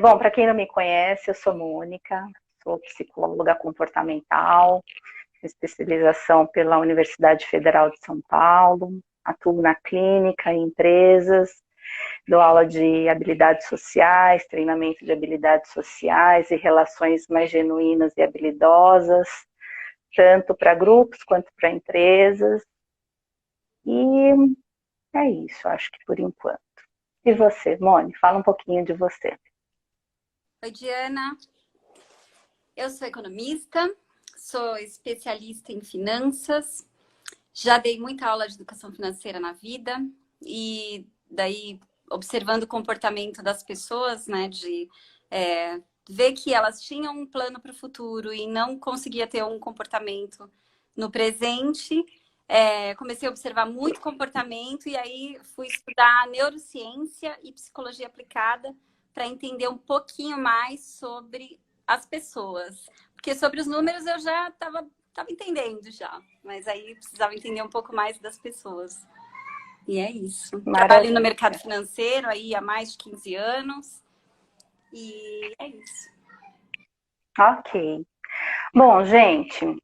Bom, para quem não me conhece, eu sou Mônica, sou psicóloga comportamental, especialização pela Universidade Federal de São Paulo, atuo na clínica, em empresas, dou aula de habilidades sociais, treinamento de habilidades sociais e relações mais genuínas e habilidosas, tanto para grupos quanto para empresas. E é isso, acho que por enquanto. E você, Mônica, fala um pouquinho de você. Oi, Diana. Eu sou economista, sou especialista em finanças, já dei muita aula de educação financeira na vida e daí observando o comportamento das pessoas, né, de ver que elas tinham um plano para o futuro e não conseguia ter um comportamento no presente. Comecei a observar muito comportamento e aí fui estudar neurociência e psicologia aplicada para entender um pouquinho mais sobre as pessoas. Porque sobre os números eu já estava entendendo já, mas aí precisava entender um pouco mais das pessoas. E é isso. Maravilha. Trabalho no mercado financeiro aí há mais de 15 anos e é isso. Ok. Bom, gente,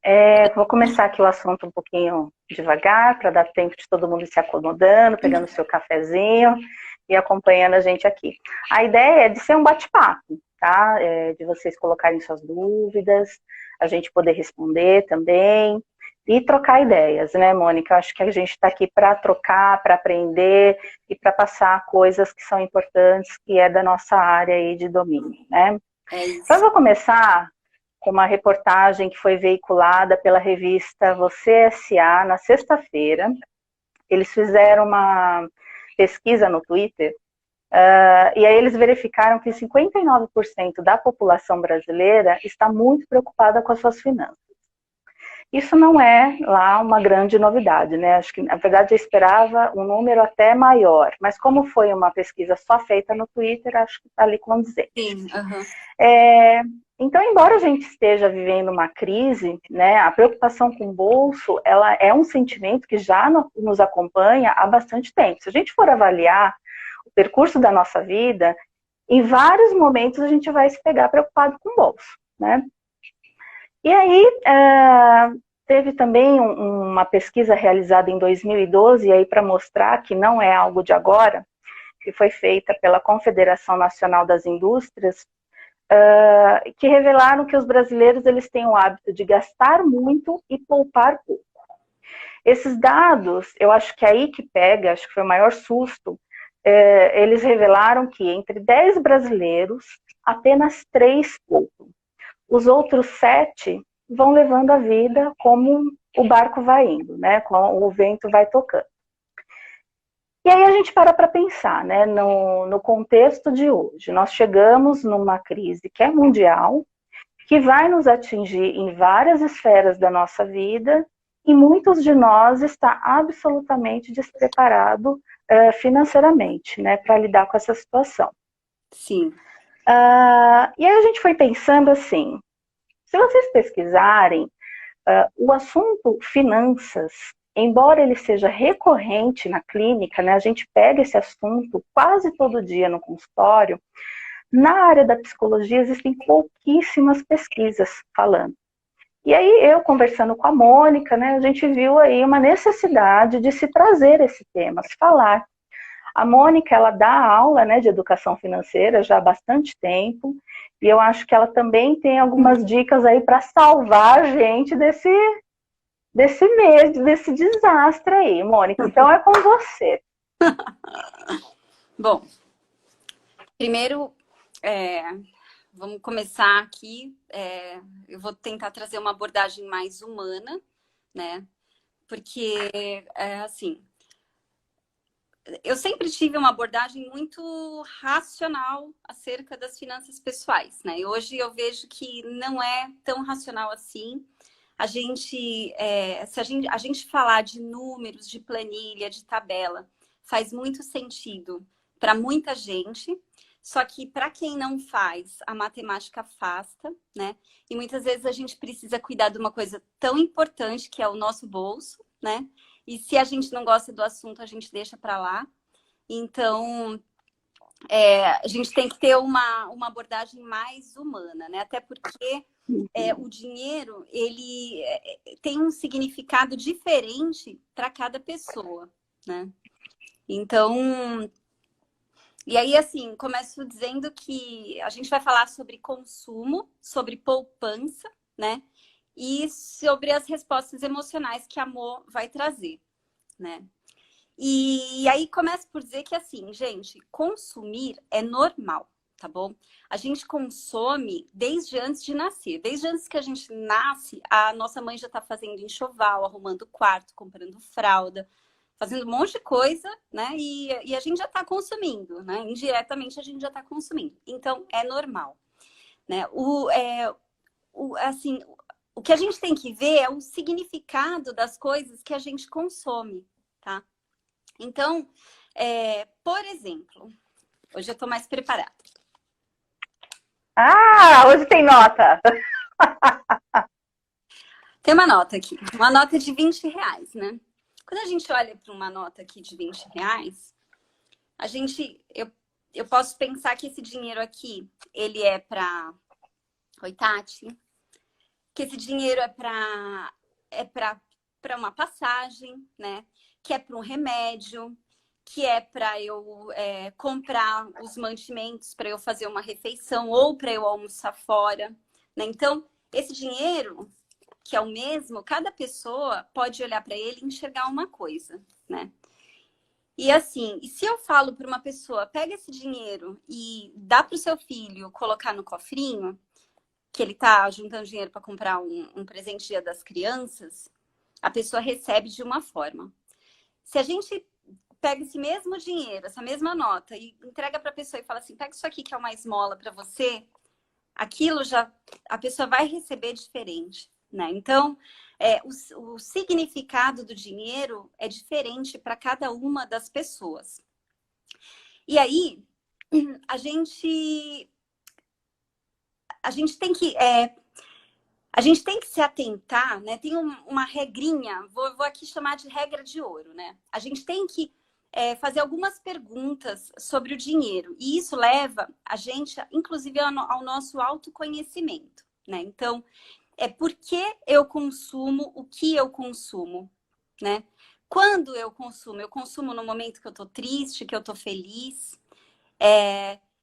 vou começar aqui o assunto um pouquinho devagar, para dar tempo de todo mundo se acomodando, pegando o seu cafezinho e acompanhando a gente aqui. A ideia é de ser um bate-papo, tá? De vocês colocarem suas dúvidas, a gente poder responder também e trocar ideias, né, Mônica? Eu acho que a gente está aqui para trocar, para aprender e para passar coisas que são importantes, que é da nossa área aí de domínio, né? É isso. Então, eu vou começar com uma reportagem que foi veiculada pela revista Você S.A. na sexta-feira. Eles fizeram uma pesquisa no Twitter e aí eles verificaram que 59% da população brasileira está muito preocupada com as suas finanças. Isso não é lá uma grande novidade, né? Acho que, na verdade, eu esperava um número até maior, mas como foi uma pesquisa só feita no Twitter, acho que está ali condizente. Sim, uhum. Então, embora a gente esteja vivendo uma crise, né, a preocupação com o bolso, ela é um sentimento que já nos acompanha há bastante tempo. Se a gente for avaliar o percurso da nossa vida, em vários momentos a gente vai se pegar preocupado com o bolso, né? E aí, teve também uma pesquisa realizada em 2012, aí para mostrar que não é algo de agora, que foi feita pela Confederação Nacional das Indústrias, que revelaram que os brasileiros eles têm o hábito de gastar muito e poupar pouco. Esses dados, eu acho que é aí que pega, acho que foi o maior susto, eles revelaram que entre 10 brasileiros, apenas 3 poupam. Os outros 7 vão levando a vida como o barco vai indo, né? Como o vento vai tocando. E aí a gente para pensar, né? No contexto de hoje, nós chegamos numa crise que é mundial, que vai nos atingir em várias esferas da nossa vida, e muitos de nós está absolutamente despreparado financeiramente, né? Para lidar com essa situação. Sim. E aí a gente foi pensando assim, se vocês pesquisarem, o assunto finanças, embora ele seja recorrente na clínica, né, a gente pega esse assunto quase todo dia no consultório, na área da psicologia existem pouquíssimas pesquisas falando. E aí eu conversando com a Mônica, né, a gente viu aí uma necessidade de se trazer esse tema, se falar. A Mônica, ela dá aula, né, de educação financeira já há bastante tempo, e eu acho que ela também tem algumas dicas aí para salvar a gente desse medo, desse desastre aí, Mônica. Então é com você. Bom, primeiro, vamos começar aqui. Eu vou tentar trazer uma abordagem mais humana, né? Porque, assim, eu sempre tive uma abordagem muito racional acerca das finanças pessoais, né? E hoje eu vejo que não é tão racional assim. Se a gente falar de números, de planilha, de tabela, faz muito sentido para muita gente, só que para quem não faz, a matemática afasta, né? E muitas vezes a gente precisa cuidar de uma coisa tão importante que é o nosso bolso, né? E se a gente não gosta do assunto, a gente deixa para lá. Então, a gente tem que ter uma abordagem mais humana, né? Até porque o dinheiro, ele tem um significado diferente para cada pessoa, né? Então, e aí, assim, começo dizendo que a gente vai falar sobre consumo, sobre poupança, né? E sobre as respostas emocionais que amor vai trazer, né? E aí começo por dizer que, assim, gente, consumir é normal, tá bom? A gente consome desde antes de nascer. Desde antes que a gente nasce, a nossa mãe já tá fazendo enxoval, arrumando o quarto, comprando fralda, fazendo um monte de coisa, né? E a gente já tá consumindo, né? Indiretamente a gente já tá consumindo. Então, é normal, né? Assim, o que a gente tem que ver é o significado das coisas que a gente consome, tá? Então, por exemplo, hoje eu estou mais preparada. Ah, hoje tem nota. Tem uma nota aqui, uma nota de R$ 20, né? Quando a gente olha para uma nota aqui de R$ 20, eu posso pensar que esse dinheiro aqui, ele é para Oi, Tati, que esse dinheiro para uma passagem, né? Que é para um remédio, que é para eu comprar os mantimentos para eu fazer uma refeição ou para eu almoçar fora, né? Então, esse dinheiro, que é o mesmo, cada pessoa pode olhar para ele e enxergar uma coisa, né? E assim, e se eu falo para uma pessoa, pega esse dinheiro e dá para o seu filho colocar no cofrinho, que ele está juntando dinheiro para comprar um presente Dia das Crianças, a pessoa recebe de uma forma. Se a gente pega esse mesmo dinheiro, essa mesma nota e entrega para a pessoa e fala assim, pega isso aqui que é uma esmola para você, aquilo já a pessoa vai receber diferente, né? Então, o significado do dinheiro é diferente para cada uma das pessoas. E aí, a gente tem que se atentar, né? Tem uma regrinha, vou aqui chamar de regra de ouro, né? A gente tem que fazer algumas perguntas sobre o dinheiro. E isso leva a gente, inclusive, ao nosso autoconhecimento, né? Então, por que eu consumo o que eu consumo, né? Quando eu consumo no momento que eu tô triste, que eu tô feliz.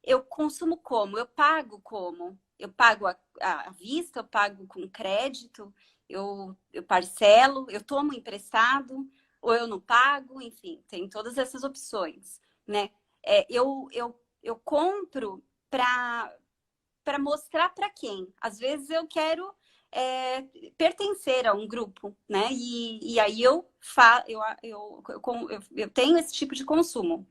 Eu consumo como? Eu pago como? Eu pago à vista, eu pago com crédito, eu parcelo, eu tomo emprestado, ou eu não pago, enfim, tem todas essas opções, né? Eu compro para mostrar para quem? Às vezes eu quero pertencer a um grupo, né? E aí eu tenho esse tipo de consumo.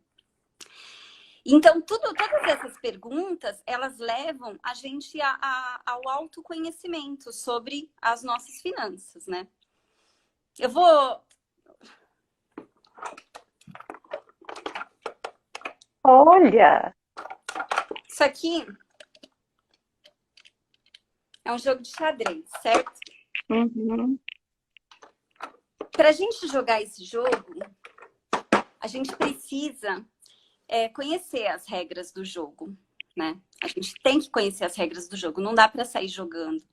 Então, todas essas perguntas, elas levam a gente ao autoconhecimento sobre as nossas finanças, né? Eu vou... Olha! Isso aqui é um jogo de xadrez, certo? Uhum. Para a gente jogar esse jogo, a gente precisa conhecer as regras do jogo, né? A gente tem que conhecer as regras do jogo, não dá para sair jogando.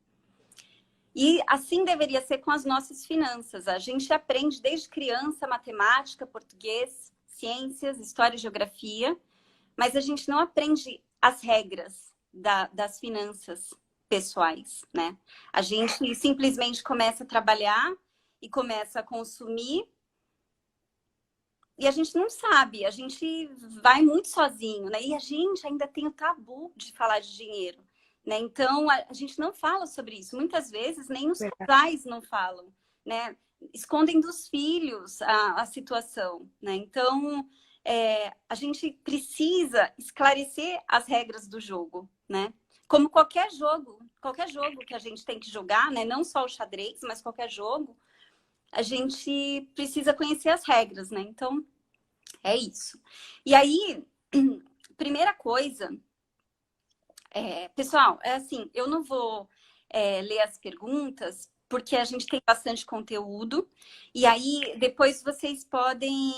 E assim deveria ser com as nossas finanças. A gente aprende desde criança matemática, português, ciências, história e geografia, mas a gente não aprende as regras das finanças pessoais, né? A gente simplesmente começa a trabalhar e começa a consumir e a gente não sabe, a gente vai muito sozinho, né? E a gente ainda tem o tabu de falar de dinheiro, né? Então, a gente não fala sobre isso. Muitas vezes, nem os pais não falam, né? Escondem dos filhos a situação, né? Então, a gente precisa esclarecer as regras do jogo, né? Como qualquer jogo que a gente tem que jogar, né? Não só o xadrez, mas qualquer jogo, a gente precisa conhecer as regras, né? Então, é isso. E aí, primeira coisa, pessoal, assim, eu não vou ler as perguntas, porque a gente tem bastante conteúdo, e aí depois vocês podem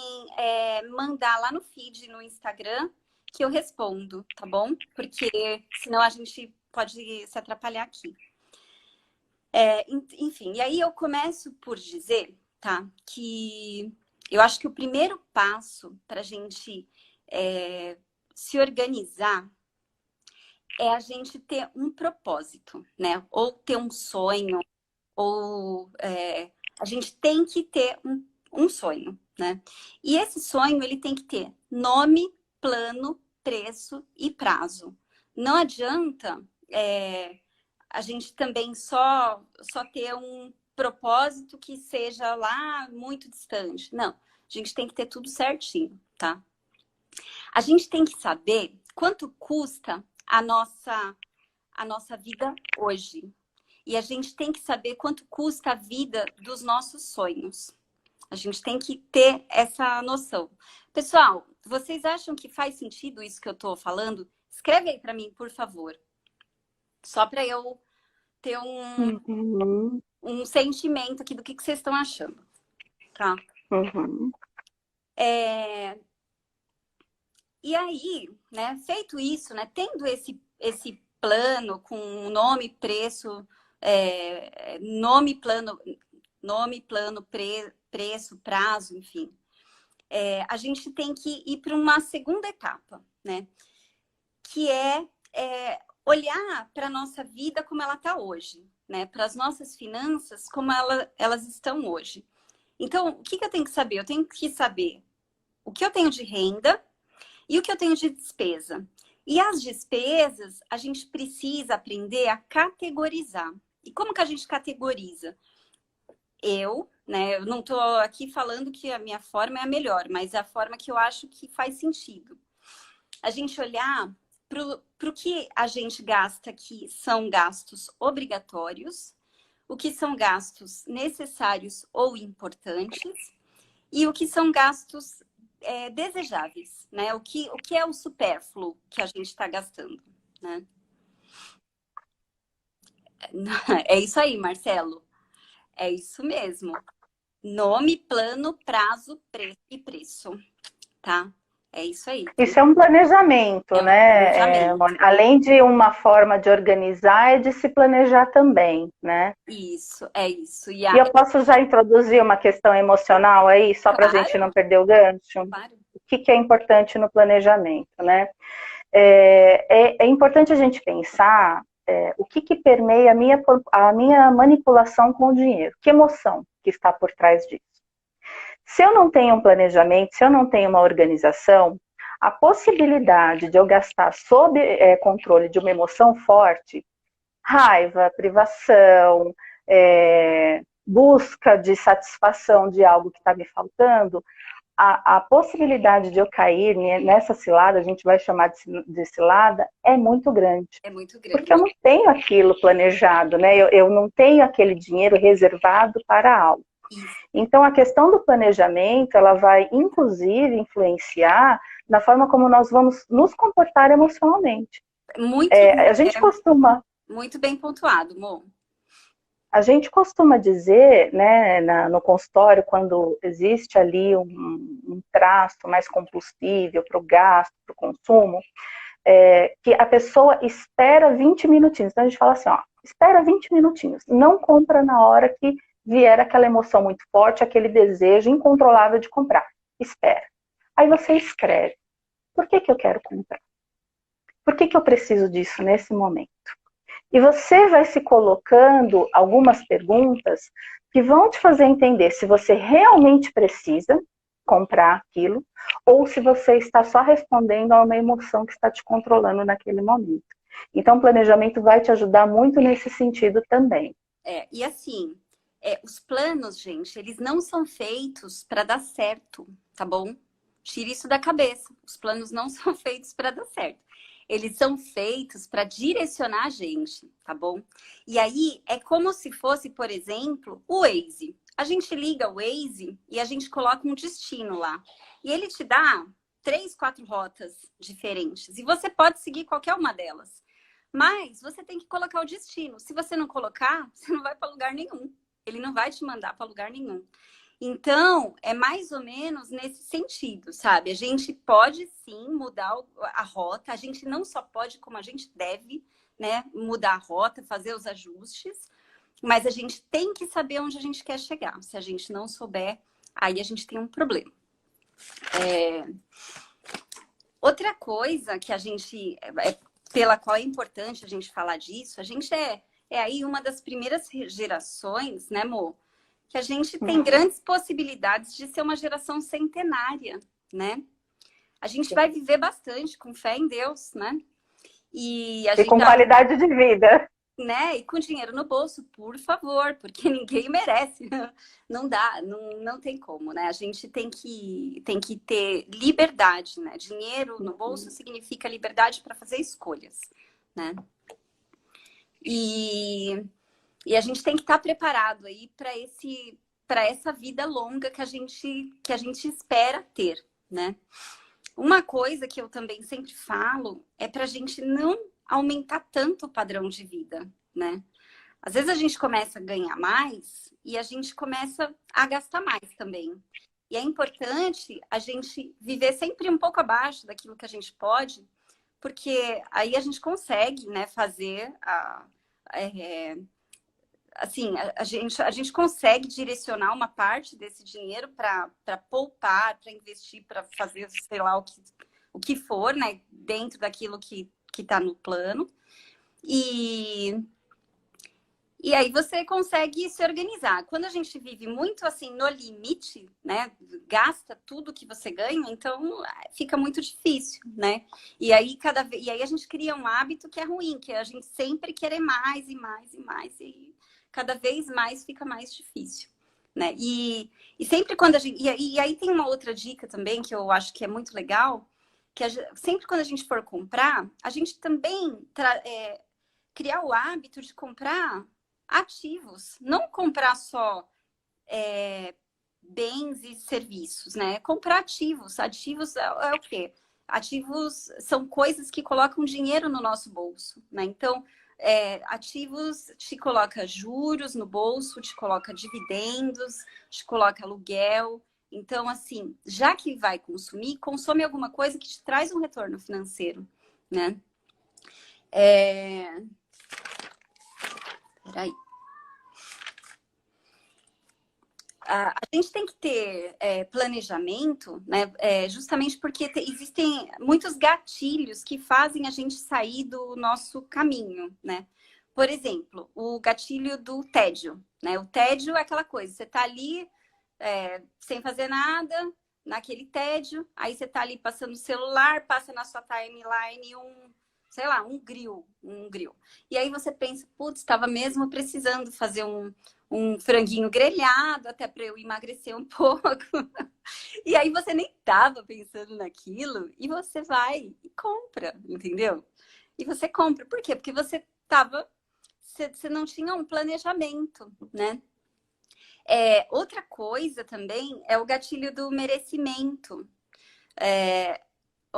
mandar lá no feed, no Instagram, que eu respondo, tá bom? Porque senão a gente pode se atrapalhar aqui. Enfim, e aí eu começo por dizer, tá? Que eu acho que o primeiro passo para a gente se organizar é a gente ter um propósito, né? Ou ter um sonho, ou a gente tem que ter um sonho, né? E esse sonho, ele tem que ter nome, plano, preço e prazo. Não adianta a gente também só ter um propósito que seja lá muito distante. Não, a gente tem que ter tudo certinho, tá? A gente tem que saber quanto custa a nossa vida hoje. E a gente tem que saber quanto custa a vida dos nossos sonhos. A gente tem que ter essa noção. Pessoal, vocês acham que faz sentido isso que eu estou falando? Escreve aí para mim, por favor. Só para eu ter um sentimento aqui do que vocês estão achando. Tá? E aí, né, feito isso, né, tendo esse plano com nome, preço, preço, prazo, enfim. A gente tem que ir para uma segunda etapa, né? Que é olhar para a nossa vida como ela está hoje, né? Para as nossas finanças como elas estão hoje. Então, o que eu tenho que saber? Eu tenho que saber o que eu tenho de renda e o que eu tenho de despesa. E as despesas, a gente precisa aprender a categorizar. E como que a gente categoriza? Eu não estou aqui falando que a minha forma é a melhor, mas é a forma que eu acho que faz sentido. A gente olhar para o que a gente gasta que são gastos obrigatórios, o que são gastos necessários ou importantes, e o que são gastos desejáveis, né? O que é o supérfluo que a gente está gastando, né? É isso aí, Marcelo. É isso mesmo. Nome, plano, prazo, preço e preço, tá? É isso aí. Isso é um planejamento, né? Planejamento. Além de uma forma de organizar, é de se planejar também, né? Isso, é isso. E eu posso já introduzir uma questão emocional aí, só para a gente não perder o gancho? Claro. O que é importante no planejamento, né? É importante a gente pensar o que permeia a minha manipulação com o dinheiro. Que emoção que está por trás disso? Se eu não tenho um planejamento, se eu não tenho uma organização, a possibilidade de eu gastar sob controle de uma emoção forte, raiva, privação, busca de satisfação de algo que está me faltando, a possibilidade de eu cair nessa cilada, a gente vai chamar de cilada, é muito grande. É muito grande. Porque eu não tenho aquilo planejado, né? Eu não tenho aquele dinheiro reservado para algo. Então, a questão do planejamento, ela vai, inclusive, influenciar na forma como nós vamos nos comportar emocionalmente. A gente costuma... Muito bem pontuado, Mo. A gente costuma dizer, né, no consultório, quando existe ali um traço mais compulsível para o gasto, para o consumo, que a pessoa espera 20 minutinhos. Então, a gente fala assim, ó, espera 20 minutinhos. Não compra na hora que vier aquela emoção muito forte, aquele desejo incontrolável de comprar. Espera. Aí você escreve. Por que eu quero comprar? Por que eu preciso disso nesse momento? E você vai se colocando algumas perguntas que vão te fazer entender se você realmente precisa comprar aquilo ou se você está só respondendo a uma emoção que está te controlando naquele momento. Então, o planejamento vai te ajudar muito nesse sentido também. E assim, os planos, gente, eles não são feitos para dar certo, tá bom? Tire isso da cabeça. Os planos não são feitos para dar certo. Eles são feitos para direcionar a gente, tá bom? E aí, é como se fosse, por exemplo, o Waze. A gente liga o Waze e a gente coloca um destino lá. E ele te dá 3, 4 rotas diferentes. E você pode seguir qualquer uma delas. Mas você tem que colocar o destino. Se você não colocar, você não vai para lugar nenhum. Ele não vai te mandar para lugar nenhum. Então, é mais ou menos nesse sentido, sabe? A gente pode sim mudar a rota, a gente não só pode, como a gente deve, né, mudar a rota, fazer os ajustes, mas a gente tem que saber onde a gente quer chegar. Se a gente não souber, aí a gente tem um problema. Outra coisa que a gente, pela qual é importante a gente falar disso, a gente é aí uma das primeiras gerações, né, Mo? Que a gente tem grandes possibilidades de ser uma geração centenária, né? A gente vai viver bastante, com fé em Deus, né? E a gente com qualidade de vida. Né? E com dinheiro no bolso, por favor, porque ninguém merece. Não dá, não tem como, né? A gente tem que ter liberdade, né? Dinheiro no bolso significa liberdade para fazer escolhas, né? E a gente tem que estar preparado aí para essa vida longa que a gente espera ter, né? Uma coisa que eu também sempre falo é para a gente não aumentar tanto o padrão de vida, né? Às vezes a gente começa a ganhar mais e a gente começa a gastar mais também. E é importante a gente viver sempre um pouco abaixo daquilo que a gente pode, porque aí a gente consegue, né, fazer assim, a gente consegue direcionar uma parte desse dinheiro para poupar, para investir, para fazer, sei lá, o que for, né, dentro daquilo que está no plano. E aí você consegue se organizar. Quando a gente vive muito assim no limite, né, gasta tudo que você ganha, então fica muito difícil, né? E aí a gente cria um hábito que é ruim, que é a gente sempre querer mais e mais e mais, e cada vez mais fica mais difícil, né? E sempre quando a gente e aí tem uma outra dica também que eu acho que é muito legal, que sempre quando a gente for comprar, a gente também criar o hábito de comprar ativos, não comprar só bens e serviços, né? Comprar ativos. Ativos é o quê? Ativos são coisas que colocam dinheiro no nosso bolso, né? Então, ativos te coloca juros no bolso, te coloca dividendos, te coloca aluguel. Então, assim, já que vai consumir, consome alguma coisa que te traz um retorno financeiro, né? Peraí. A gente tem que ter planejamento, né? Justamente porque existem muitos gatilhos que fazem a gente sair do nosso caminho, né? Por exemplo, o gatilho do tédio, né? O tédio é aquela coisa, você tá ali sem fazer nada, naquele tédio, aí você tá ali passando o celular, passa na sua timeline sei lá, um grill. E aí você pensa, putz, estava mesmo precisando fazer um franguinho grelhado até para eu emagrecer um pouco. E aí você nem estava pensando naquilo e você vai e compra, entendeu? E você compra. Por quê? Porque você não tinha um planejamento, né? Outra coisa também é o gatilho do merecimento.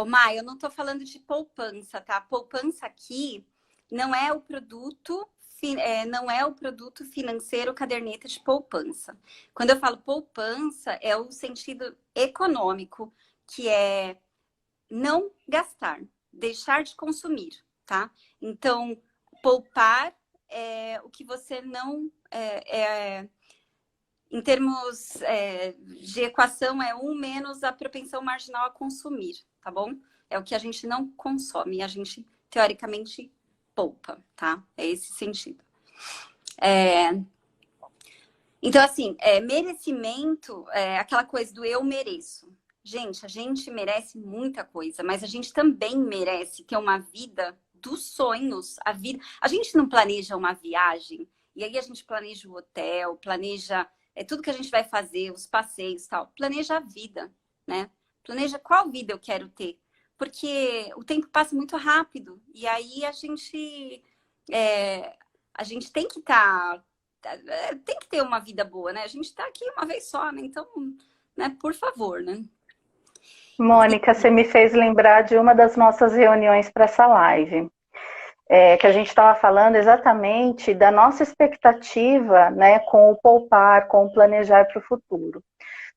Mai, eu não estou falando de poupança, tá? Poupança aqui não é o produto financeiro caderneta de poupança. Quando eu falo poupança, é o sentido econômico, que é não gastar, deixar de consumir, tá? Então, poupar é o que você não... em termos de equação, é 1 menos a propensão marginal a consumir, tá bom? É o que a gente não consome, a gente, teoricamente, poupa, tá? É esse sentido. Então, assim, merecimento é aquela coisa do eu mereço. Gente, a gente merece muita coisa, mas a gente também merece ter uma vida dos sonhos. A gente não planeja uma viagem, e aí a gente planeja o hotel, planeja tudo que a gente vai fazer, os passeios e tal. Planeja a vida, né? Planeja qual vida eu quero ter. Porque o tempo passa muito rápido, e aí a gente tem que tem que ter uma vida boa, né? A gente está aqui uma vez só, né? Então, né, por favor, né? Mônica, você me fez lembrar de uma das nossas reuniões para essa live. que a gente estava falando exatamente da nossa expectativa, né, com o poupar, com o planejar para o futuro.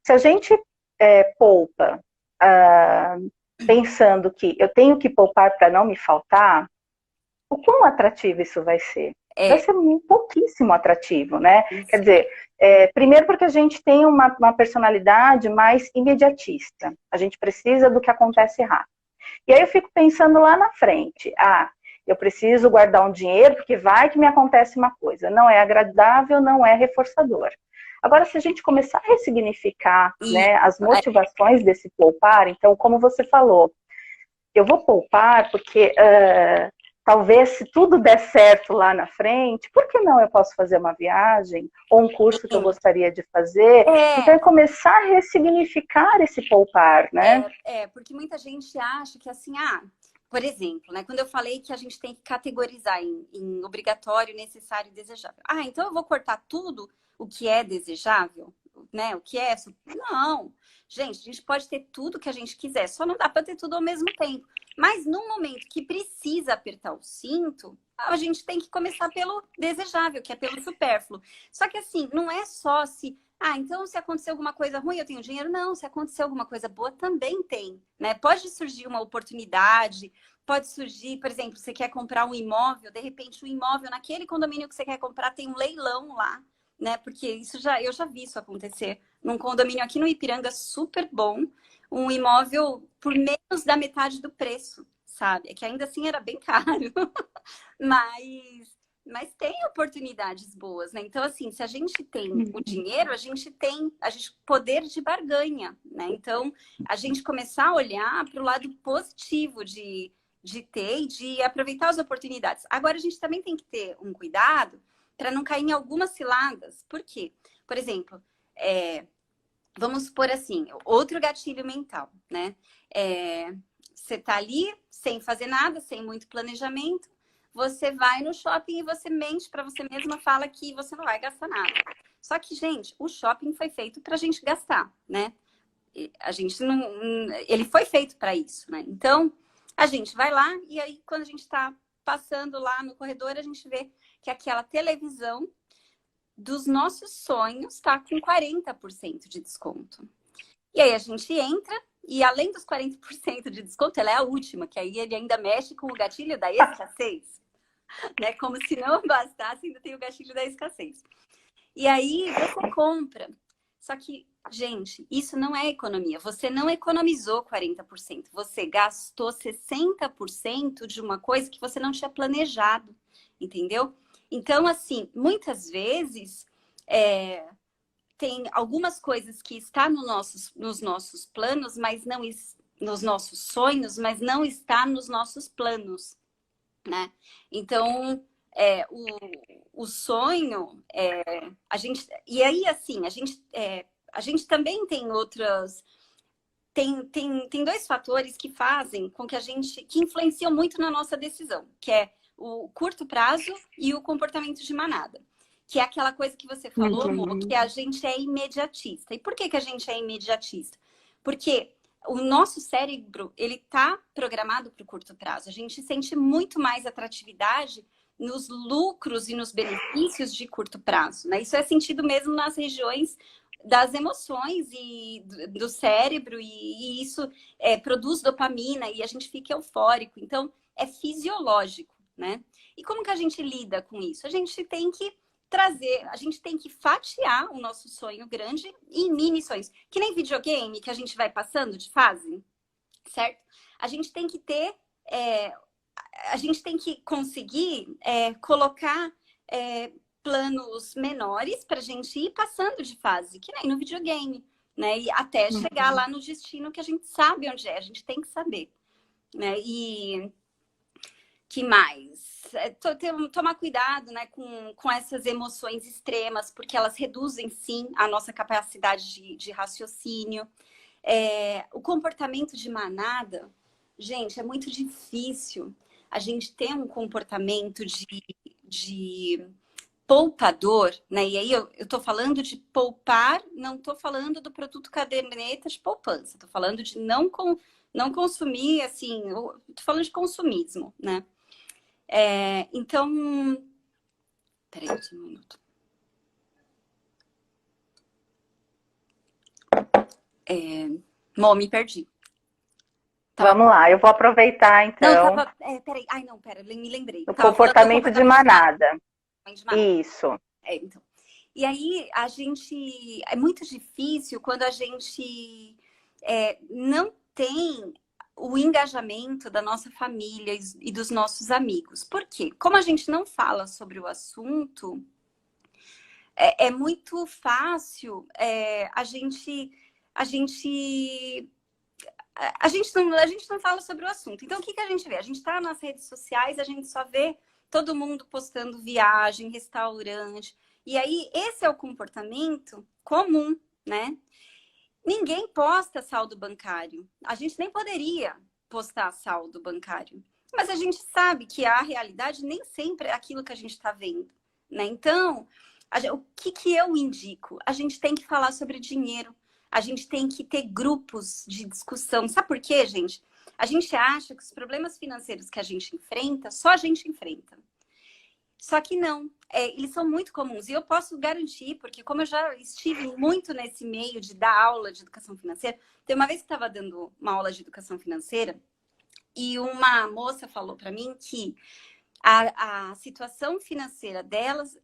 Se a gente poupa pensando que eu tenho que poupar para não me faltar, o quão atrativo isso vai ser? Vai É, ser pouquíssimo atrativo, né? Quer isso. dizer, primeiro porque a gente tem uma personalidade mais imediatista. A gente precisa do que acontece rápido. E aí eu fico pensando lá na frente. Eu preciso guardar um dinheiro porque vai que me acontece uma coisa. Não é agradável, não é reforçador. Agora, se a gente começar a ressignificar, E né, as motivações desse poupar, então, como você falou, eu vou poupar porque talvez se tudo der certo lá na frente, por que não eu posso fazer uma viagem ou um curso que eu gostaria de fazer? Então, é é, começar a ressignificar esse poupar, né? porque muita gente acha que assim, por exemplo, né, quando eu falei que a gente tem que categorizar em obrigatório, necessário e desejável. Então eu vou cortar tudo o que é desejável, né? O que é. Não. Gente, a gente pode ter tudo que a gente quiser, só não dá para ter tudo ao mesmo tempo. Mas no momento que precisa apertar o cinto, a gente tem que começar pelo desejável, que é pelo supérfluo. Só que assim, não é só se então se acontecer alguma coisa ruim, eu tenho dinheiro? Não, se acontecer alguma coisa boa, também tem, né? Pode surgir uma oportunidade, pode surgir, por exemplo, você quer comprar um imóvel, de repente o imóvel naquele condomínio que você quer comprar tem um leilão lá, né? Porque eu já vi isso acontecer num condomínio aqui no Ipiranga super bom, um imóvel por menos da metade do preço, sabe? É que ainda assim era bem caro, mas tem oportunidades boas, né? Então, assim, se a gente tem o dinheiro, a gente tem poder de barganha, né? Então, a gente começar a olhar para o lado positivo de ter e de aproveitar as oportunidades. Agora, a gente também tem que ter um cuidado para não cair em algumas ciladas. Por quê? Por exemplo, vamos supor assim, outro gatilho mental, né? Você tá ali sem fazer nada, sem muito planejamento, você vai no shopping e você mente para você mesma, fala que você não vai gastar nada. Só que, gente, o shopping foi feito para a gente gastar, né? A gente não, ele foi feito para isso, né? Então, a gente vai lá e aí quando a gente está passando lá no corredor, a gente vê que aquela televisão dos nossos sonhos está com 40% de desconto. E aí a gente entra e além dos 40% de desconto, ela é a última, que aí ele ainda mexe com o gatilho da escassez, né? Como se não bastasse, ainda tem o gatilho da escassez. E aí você compra. Só que, gente, isso não é economia. Você não economizou 40%. Você gastou 60% de uma coisa que você não tinha planejado, entendeu? Então, assim, muitas vezes tem algumas coisas que estão nos nossos planos, mas não nos nossos sonhos, mas não está nos nossos planos, né? Então, o sonho, a gente... E aí, assim, a gente também tem outras... Tem dois fatores que fazem com que que influenciam muito na nossa decisão, que é o curto prazo e o comportamento de manada. Que é aquela coisa que você falou, Mo, que a gente é imediatista. E por que a gente é imediatista? Porque o nosso cérebro, ele está programado para o curto prazo. A gente sente muito mais atratividade nos lucros e nos benefícios de curto prazo, né? Isso é sentido mesmo nas regiões das emoções e do cérebro, e isso produz dopamina e a gente fica eufórico. Então, é fisiológico, né? E como que a gente lida com isso? A gente tem que a gente tem que fatiar o nosso sonho grande em mini sonhos. Que nem videogame que a gente vai passando de fase, certo? A gente tem que ter... a gente tem que conseguir colocar planos menores para a gente ir passando de fase, que nem no videogame, né? E até chegar lá no destino que a gente sabe onde é, a gente tem que saber, né? E que mais? Tomar cuidado, né, com essas emoções extremas, porque elas reduzem, sim, a nossa capacidade de raciocínio. O comportamento de manada, gente, é muito difícil a gente ter um comportamento de poupador, né? E aí eu tô falando de poupar, não tô falando do produto caderneta de poupança, tô falando de não consumir, assim, tô falando de consumismo, né? Então, peraí um minuto. Bom, me perdi. Vamos lá, eu vou aproveitar Não, então peraí. Ai, não, pera, me lembrei. o Tava falando do comportamento de comportamento manada. de manada. Isso. Então. E aí, a gente... É muito difícil quando a gente não tem o engajamento da nossa família e dos nossos amigos. Por quê? Como a gente não fala sobre o assunto, é muito fácil a gente... A gente não fala sobre o assunto. Então, o que a gente vê? A gente está nas redes sociais, a gente só vê todo mundo postando viagem, restaurante. E aí, esse é o comportamento comum, né? Ninguém posta saldo bancário. A gente nem poderia postar saldo bancário. Mas a gente sabe que a realidade nem sempre é aquilo que a gente está vendo, né? Então, o que eu indico? A gente tem que falar sobre dinheiro. A gente tem que ter grupos de discussão. Sabe por quê, gente? A gente acha que os problemas financeiros que a gente enfrenta, só a gente enfrenta. Só que não, eles são muito comuns. E eu posso garantir, porque como eu já estive muito nesse meio de dar aula de educação financeira, tem uma vez que estava dando uma aula de educação financeira e uma moça falou para mim que a situação financeira delas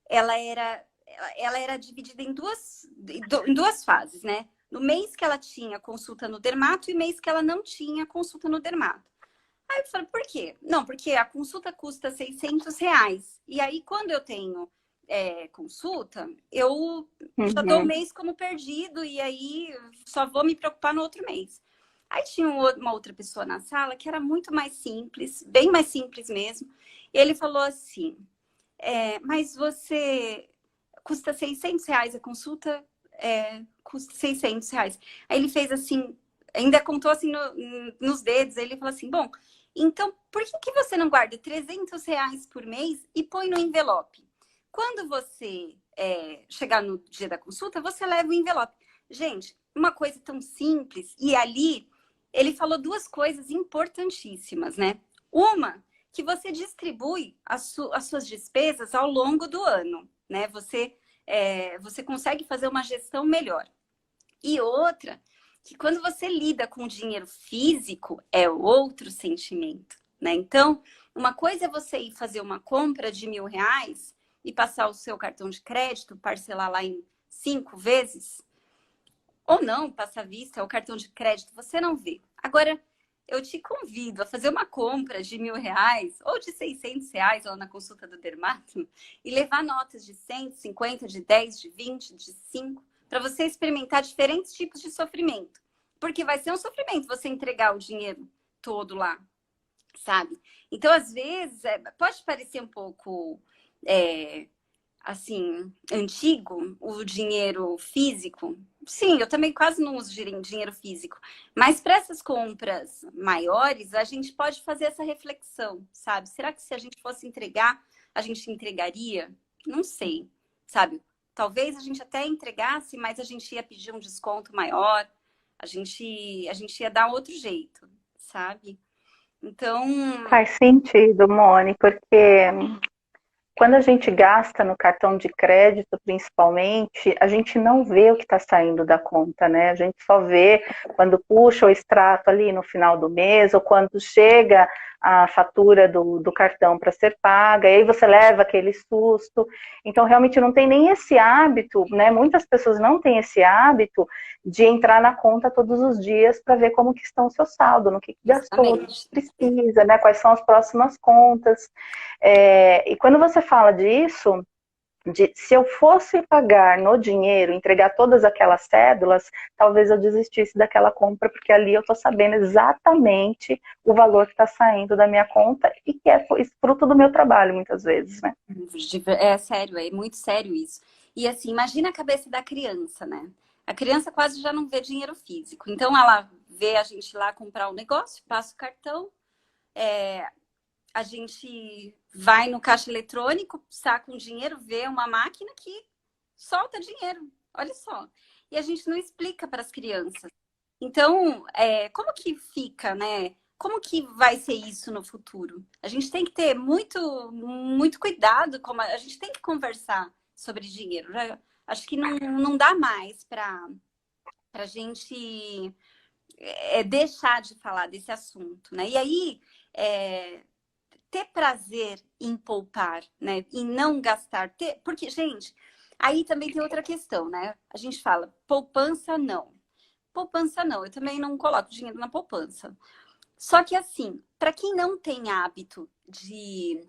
ela era dividida em duas fases, né? No mês que ela tinha consulta no dermato e mês que ela não tinha consulta no dermato. Aí eu falei, por quê? Não, porque a consulta custa R$ 600. E aí, quando eu tenho consulta, eu já dou o mês como perdido e aí só vou me preocupar no outro mês. Aí tinha uma outra pessoa na sala que era muito mais simples, bem mais simples mesmo. E ele falou assim, mas você custa R$ 600 a consulta? Custa R$ 600. Aí ele fez assim, ainda contou assim nos dedos, aí ele falou assim, bom, então por que você não guarda R$ 300 por mês e põe no envelope? Quando você chegar no dia da consulta, você leva o envelope. Gente, uma coisa tão simples, e ali ele falou duas coisas importantíssimas, né? Uma, que você distribui as suas despesas ao longo do ano, né? Você consegue fazer uma gestão melhor. E outra, que quando você lida com dinheiro físico, é outro sentimento, né? Então, uma coisa é você ir fazer uma compra de R$ 1.000 e passar o seu cartão de crédito, parcelar lá em 5 vezes, ou não, passa à vista, o cartão de crédito, você não vê. Agora, eu te convido a fazer uma compra de R$ 1.000 ou de R$ 600 lá na consulta do dermato e levar notas de 150, de 10, de 20, de 5, para você experimentar diferentes tipos de sofrimento. Porque vai ser um sofrimento você entregar o dinheiro todo lá, sabe? Então, às vezes, pode parecer um pouco assim, antigo, o dinheiro físico. Sim, eu também quase não uso dinheiro físico. Mas para essas compras maiores, a gente pode fazer essa reflexão, sabe? Será que se a gente fosse entregar, a gente entregaria? Não sei, sabe? Talvez a gente até entregasse, mas a gente ia pedir um desconto maior, a gente ia dar outro jeito, sabe? Então, Faz sentido, Moni, porque quando a gente gasta no cartão de crédito, principalmente, a gente não vê o que está saindo da conta, né? A gente só vê quando puxa o extrato ali no final do mês, ou quando chega a fatura do cartão para ser paga, e aí você leva aquele susto. Então, realmente não tem nem esse hábito, né? Muitas pessoas não têm esse hábito de entrar na conta todos os dias para ver como que estão o seu saldo, no que gastou, o que precisa, né? Quais são as próximas contas. E quando você fala disso, se eu fosse pagar no dinheiro, entregar todas aquelas cédulas, talvez eu desistisse daquela compra, porque ali eu estou sabendo exatamente o valor que está saindo da minha conta e que é fruto do meu trabalho, muitas vezes, né? É sério, é muito sério isso. E assim, imagina a cabeça da criança, né? A criança quase já não vê dinheiro físico. Então, ela vê a gente lá comprar um negócio, passa o cartão, a gente vai no caixa eletrônico, saca um dinheiro, vê uma máquina que solta dinheiro. Olha só. E a gente não explica para as crianças. Então, como que fica, né? como que vai ser isso no futuro? A gente tem que ter muito cuidado, como a gente tem que conversar sobre dinheiro. Acho que não dá mais para a gente deixar de falar desse assunto, né? E aí, ter prazer em poupar, né? Em não gastar. Porque, gente, aí também tem outra questão, né? A gente fala, poupança não. Poupança não, eu também não coloco dinheiro na poupança. Só que assim, para quem não tem hábito de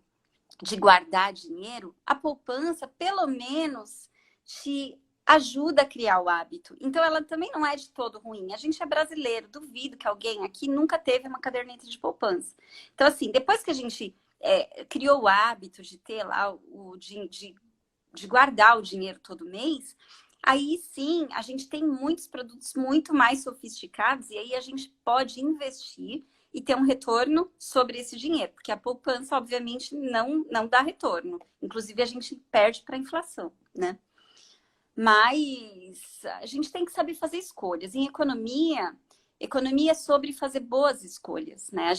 guardar dinheiro, a poupança, pelo menos, te ajuda a criar o hábito. Então, ela também não é de todo ruim. A gente é brasileiro, duvido que alguém aqui nunca teve uma caderneta de poupança. Então, assim, depois que a gente criou o hábito de ter lá de guardar o dinheiro todo mês, aí sim a gente tem muitos produtos muito mais sofisticados e aí a gente pode investir e ter um retorno sobre esse dinheiro, porque a poupança, obviamente, não dá retorno. Inclusive, a gente perde para a inflação, né? Mas a gente tem que saber fazer escolhas. Em economia é sobre fazer boas escolhas, né?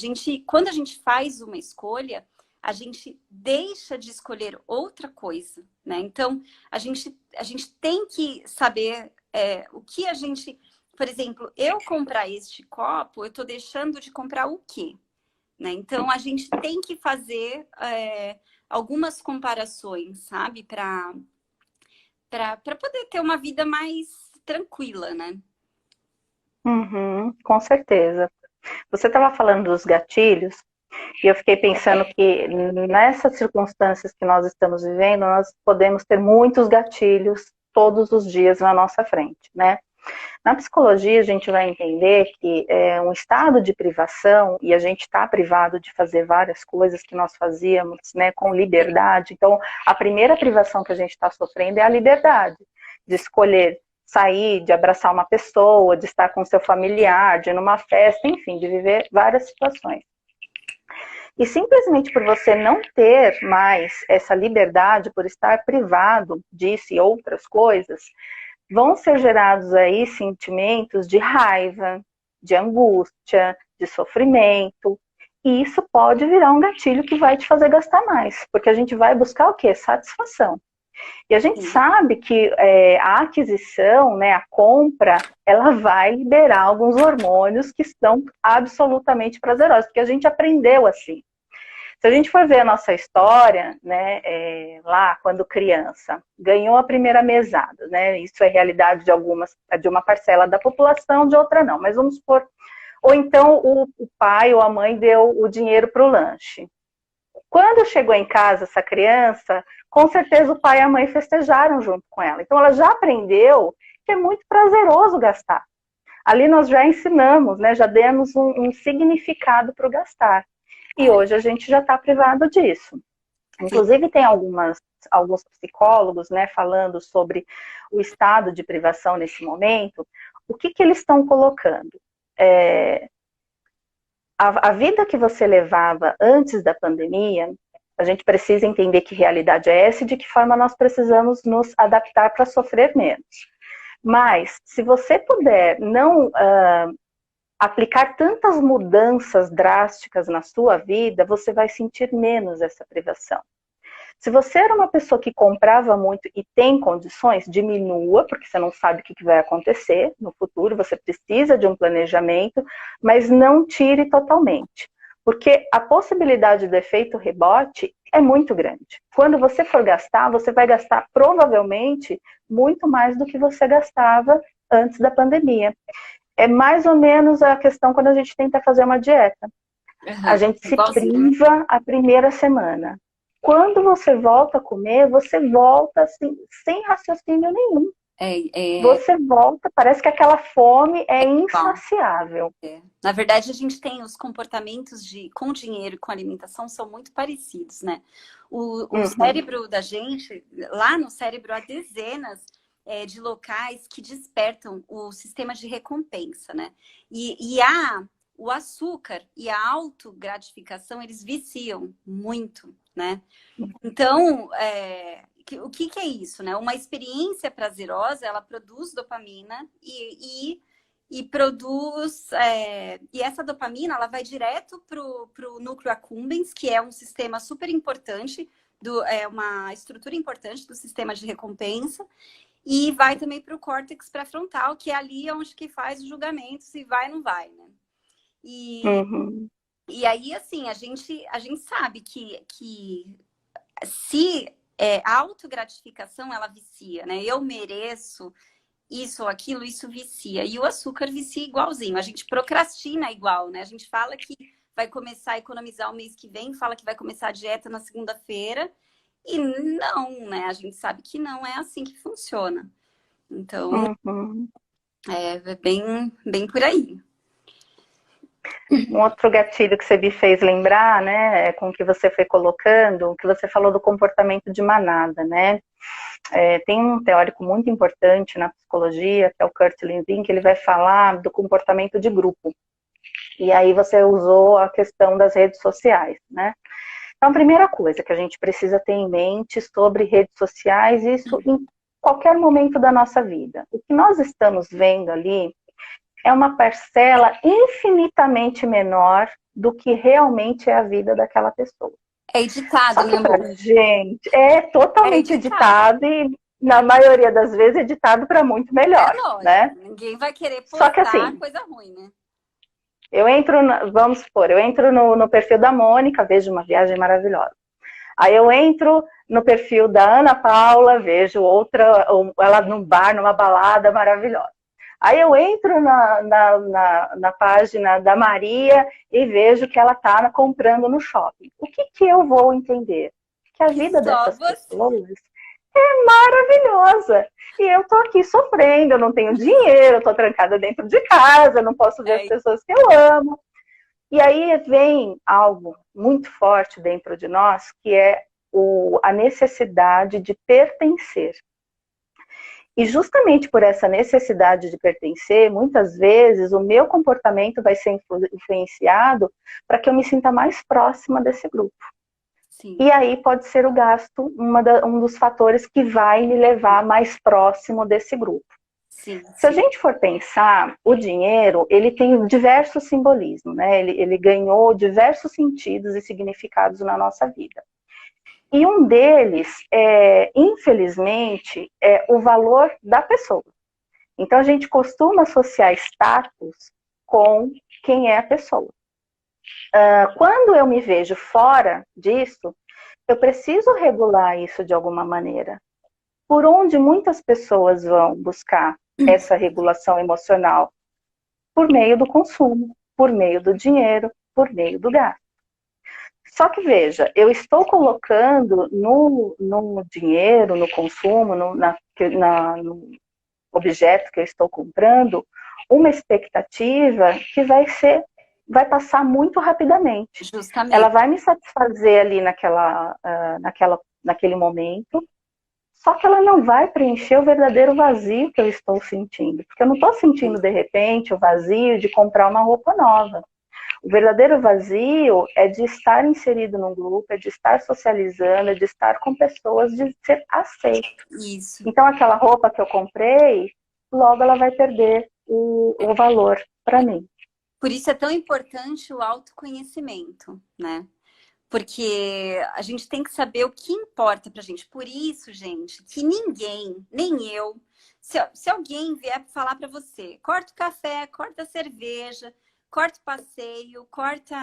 Quando a gente faz uma escolha, a gente deixa de escolher outra coisa, né? Então, a gente tem que saber o que a gente... Por exemplo, eu comprar este copo, eu estou deixando de comprar o quê? Né? Então, a gente tem que fazer algumas comparações, sabe? Para poder ter uma vida mais tranquila, né? Uhum, com certeza. Você estava falando dos gatilhos, e eu fiquei pensando que nessas circunstâncias que nós estamos vivendo, nós podemos ter muitos gatilhos todos os dias na nossa frente, né? Na psicologia, a gente vai entender que é um estado de privação, e a gente está privado de fazer várias coisas que nós fazíamos, né, com liberdade. Então, a primeira privação que a gente está sofrendo é a liberdade de escolher sair, de abraçar uma pessoa, de estar com seu familiar, de ir numa festa, enfim, de viver várias situações. E simplesmente por você não ter mais essa liberdade, por estar privado disso e outras coisas, vão ser gerados aí sentimentos de raiva, de angústia, de sofrimento, e isso pode virar um gatilho que vai te fazer gastar mais, porque a gente vai buscar o quê? Satisfação. E a gente sabe que a aquisição, né, a compra, ela vai liberar alguns hormônios que são absolutamente prazerosos, porque a gente aprendeu assim. Se a gente for ver a nossa história, né, lá quando criança, ganhou a primeira mesada, né, isso é realidade de uma parcela da população, de outra não, mas vamos supor, ou então o pai ou a mãe deu o dinheiro para o lanche. Quando chegou em casa essa criança, com certeza o pai e a mãe festejaram junto com ela. Então ela já aprendeu que é muito prazeroso gastar. Ali nós já ensinamos, né, já demos um significado para o gastar. E hoje a gente já está privado disso. Inclusive tem alguns psicólogos, né, falando sobre o estado de privação nesse momento. O que eles estão colocando? A vida que você levava antes da pandemia, a gente precisa entender que realidade é essa e de que forma nós precisamos nos adaptar para sofrer menos. Mas, se você puder não aplicar tantas mudanças drásticas na sua vida, você vai sentir menos essa privação. Se você era uma pessoa que comprava muito e tem condições, diminua, porque você não sabe o que vai acontecer no futuro, você precisa de um planejamento, mas não tire totalmente. Porque a possibilidade do efeito rebote é muito grande. Quando você for gastar, você vai gastar provavelmente muito mais do que você gastava antes da pandemia. É mais ou menos a questão quando a gente tenta fazer uma dieta. A gente se priva a primeira semana. Quando você volta a comer, você volta assim, sem raciocínio nenhum. Você volta, parece que aquela fome é insaciável. Na verdade, a gente tem os comportamentos com dinheiro e com alimentação são muito parecidos, né? O cérebro da gente, lá no cérebro há dezenas de locais que despertam o sistema de recompensa, né? E o açúcar e a autogratificação, eles viciam muito, né? Então, o que é isso, né? Uma experiência prazerosa, ela produz dopamina e e produz... e essa dopamina, ela vai direto pro núcleo accumbens, que é um sistema super importante, é uma estrutura importante do sistema de recompensa, e vai também para o córtex pré-frontal, que é ali onde que faz o julgamento se vai ou não vai, né? E aí, assim, a gente sabe que se a autogratificação, ela vicia, né? Eu mereço isso ou aquilo, isso vicia. E o açúcar vicia igualzinho. A gente procrastina igual, né? A gente fala que vai começar a economizar o mês que vem, fala que vai começar a dieta na segunda-feira. E não, né? A gente sabe que não é assim que funciona. Então, é bem por aí. Um outro gatilho que você me fez lembrar, né, com o que você foi colocando, que você falou do comportamento de manada, né? Tem um teórico muito importante na psicologia, que é o Kurt Lewin, que ele vai falar do comportamento de grupo. E aí você usou a questão das redes sociais, né? Então, a primeira coisa que a gente precisa ter em mente sobre redes sociais, isso em qualquer momento da nossa vida. O que nós estamos vendo ali é uma parcela infinitamente menor do que realmente é a vida daquela pessoa. É editado, né, amor? Gente, é totalmente editado e, na maioria das vezes, editado para muito melhor, né? Ninguém vai querer postar. Só que, assim, coisa ruim, né? Eu entro, vamos supor, eu entro no perfil da Mônica, vejo uma viagem maravilhosa. Aí eu entro no perfil da Ana Paula, vejo outra, ela num bar, numa balada maravilhosa. Aí eu entro na página da Maria e vejo que ela está comprando no shopping. O que eu vou entender? Que a vida dessas pessoas é maravilhosa. E eu tô aqui sofrendo, eu não tenho dinheiro, eu tô trancada dentro de casa, eu não posso ver as pessoas que eu amo. E aí vem algo muito forte dentro de nós, que é a necessidade de pertencer. E justamente por essa necessidade de pertencer, muitas vezes o meu comportamento vai ser influenciado para que eu me sinta mais próxima desse grupo. Sim. E aí pode ser o gasto um dos fatores que vai me levar mais próximo desse grupo. Sim, sim. Se a gente for pensar, o dinheiro, ele tem diversos simbolismos, né? Ele ganhou diversos sentidos e significados na nossa vida. E um deles, infelizmente, é o valor da pessoa. Então, a gente costuma associar status com quem é a pessoa. Quando eu me vejo fora disso, eu preciso regular isso de alguma maneira. Por onde muitas pessoas vão buscar essa regulação emocional? Por meio do consumo, por meio do dinheiro, por meio do gasto. Só que veja, eu estou colocando no dinheiro, no consumo, no objeto que eu estou comprando, uma expectativa que vai passar muito rapidamente. Justamente. Ela vai me satisfazer ali naquele momento, só que ela não vai preencher o verdadeiro vazio que eu estou sentindo. Porque eu não estou sentindo, de repente, o vazio de comprar uma roupa nova. O verdadeiro vazio é de estar inserido num grupo, é de estar socializando, é de estar com pessoas, de ser aceito. Isso. Então, aquela roupa que eu comprei, logo ela vai perder o valor para mim. Por isso é tão importante o autoconhecimento, né? Porque a gente tem que saber o que importa pra gente. Por isso, gente, que ninguém, nem eu, se alguém vier falar pra você, corta o café, corta a cerveja, corta o passeio, corta...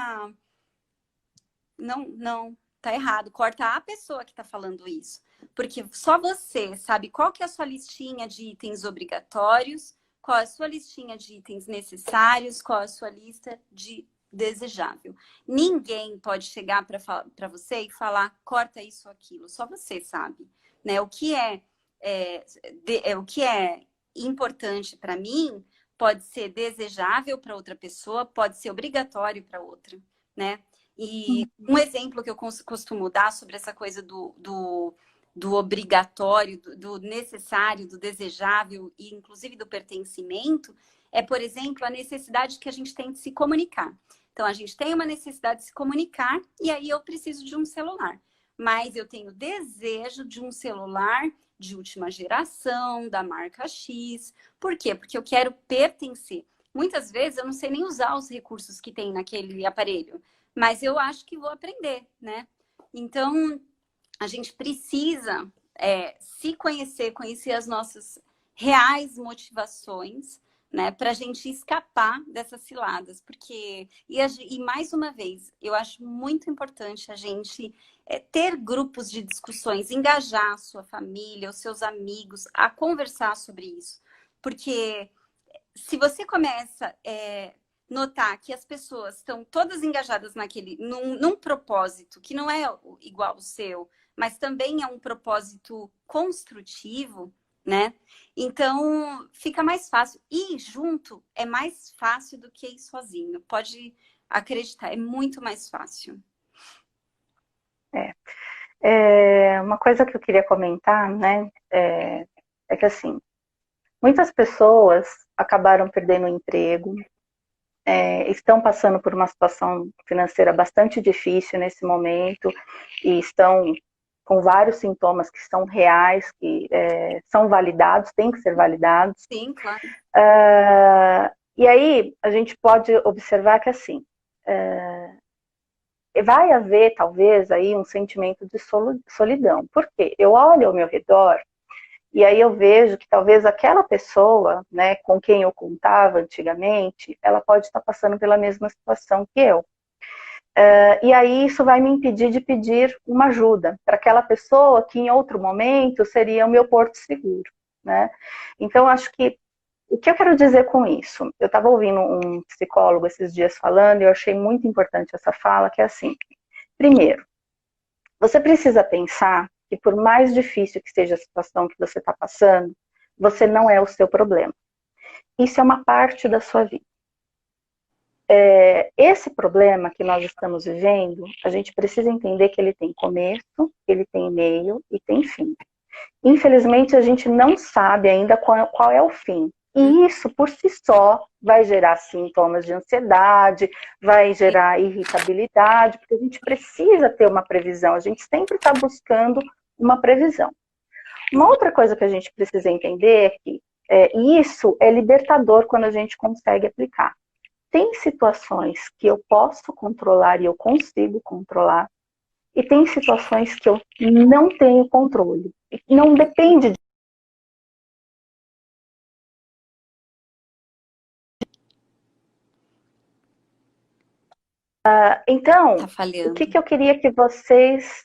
Não, tá errado. Corta a pessoa que tá falando isso. Porque só você sabe qual que é a sua listinha de itens obrigatórios, qual é a sua listinha de itens necessários, qual é a sua lista de desejável. Ninguém pode chegar para você e falar, corta isso ou aquilo. Só você sabe, né? O que é importante para mim pode ser desejável para outra pessoa, pode ser obrigatório para outra, né? E um exemplo que eu costumo dar sobre essa coisa do obrigatório, do necessário, do desejável e inclusive do pertencimento é, por exemplo, a necessidade que a gente tem de se comunicar. Então, a gente tem uma necessidade de se comunicar e aí eu preciso de um celular. Mas eu tenho desejo de um celular de última geração, da marca X. Por quê? Porque eu quero pertencer. Muitas vezes eu não sei nem usar os recursos que tem naquele aparelho, mas eu acho que vou aprender, né? Então, a gente precisa se conhecer, conhecer as nossas reais motivações, né? Para a gente escapar dessas ciladas. Porque, e mais uma vez, eu acho muito importante a gente ter grupos de discussões, engajar a sua família, os seus amigos a conversar sobre isso. Porque se você começa a notar que as pessoas estão todas engajadas num propósito que não é igual ao seu, mas também é um propósito construtivo, né? Então, fica mais fácil. Ir junto é mais fácil do que ir sozinho. Pode acreditar, é muito mais fácil. Uma coisa que eu queria comentar, né, é que assim, muitas pessoas acabaram perdendo o emprego, estão passando por uma situação financeira bastante difícil nesse momento e estão com vários sintomas que são reais, que são validados, têm que ser validados. Sim, claro. E aí a gente pode observar que assim, vai haver talvez aí um sentimento de solidão. Por quê? Eu olho ao meu redor e aí eu vejo que talvez aquela pessoa, né, com quem eu contava antigamente, ela pode estar passando pela mesma situação que eu. E aí isso vai me impedir de pedir uma ajuda para aquela pessoa que em outro momento seria o meu porto seguro, né? Então acho que o que eu quero dizer com isso? Eu estava ouvindo um psicólogo esses dias falando e eu achei muito importante essa fala, que é assim, primeiro, você precisa pensar que por mais difícil que seja a situação que você está passando, você não é o seu problema. Isso é uma parte da sua vida. Esse problema que nós estamos vivendo, a gente precisa entender que ele tem começo, ele tem meio e tem fim. Infelizmente, a gente não sabe ainda qual é o fim. E isso, por si só, vai gerar sintomas de ansiedade, vai gerar irritabilidade, porque a gente precisa ter uma previsão, a gente sempre está buscando uma previsão. Uma outra coisa que a gente precisa entender é que isso é libertador quando a gente consegue aplicar. Tem situações que eu posso controlar e eu consigo controlar, e tem situações que eu não tenho controle. Não depende de... Então, Tá falhando. o que eu queria que vocês...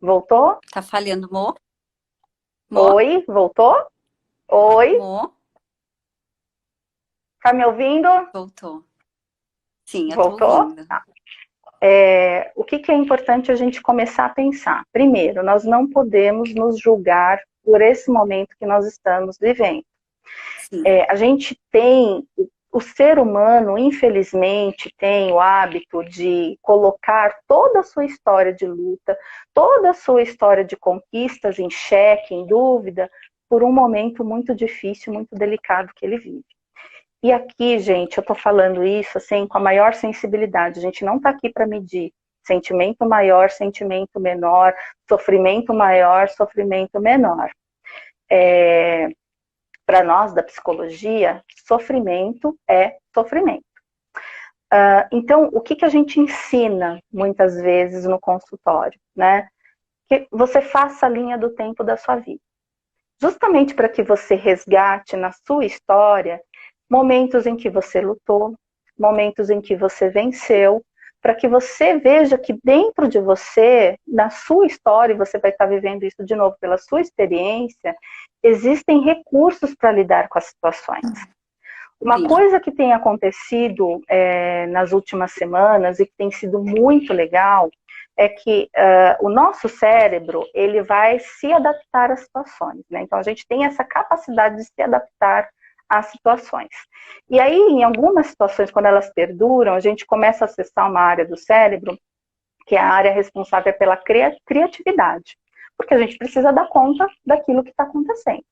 Voltou? Tá falhando, Mo? Oi, voltou? Oi? Mo? Tá me ouvindo? Voltou. Sim, eu tô Voltou? ouvindo. Tá. O que é importante a gente começar a pensar? Primeiro, nós não podemos nos julgar por esse momento que nós estamos vivendo. A gente tem, o ser humano, infelizmente, tem o hábito de colocar toda a sua história de luta, toda a sua história de conquistas em xeque, em dúvida, por um momento muito difícil, muito delicado que ele vive. E aqui, gente, eu tô falando isso assim com a maior sensibilidade. A gente não tá aqui para medir sentimento maior, sentimento menor, sofrimento maior, sofrimento menor. Para nós da psicologia, sofrimento é sofrimento. Então, o que a gente ensina muitas vezes no consultório, né? Que você faça a linha do tempo da sua vida. Justamente para que você resgate na sua história momentos em que você lutou, momentos em que você venceu, para que você veja que dentro de você, na sua história, você vai estar vivendo isso de novo pela sua experiência, existem recursos para lidar com as situações. Uma coisa que tem acontecido nas últimas semanas e que tem sido muito legal é que o nosso cérebro ele vai se adaptar às situações, né? Então a gente tem essa capacidade de se adaptar às situações. E aí, em algumas situações, quando elas perduram, a gente começa a acessar uma área do cérebro que é a área responsável pela criatividade, porque a gente precisa dar conta daquilo que está acontecendo.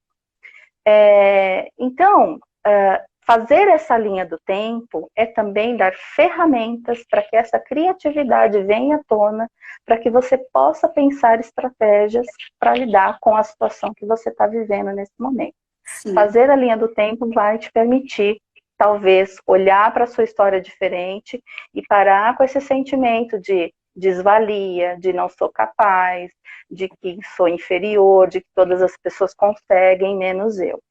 Então, fazer essa linha do tempo é também dar ferramentas para que essa criatividade venha à tona, para que você possa pensar estratégias para lidar com a situação que você está vivendo nesse momento. Sim. Fazer a linha do tempo vai te permitir, talvez, olhar para a sua história diferente e parar com esse sentimento de desvalia, de não sou capaz, de que sou inferior, de que todas as pessoas conseguem, menos eu.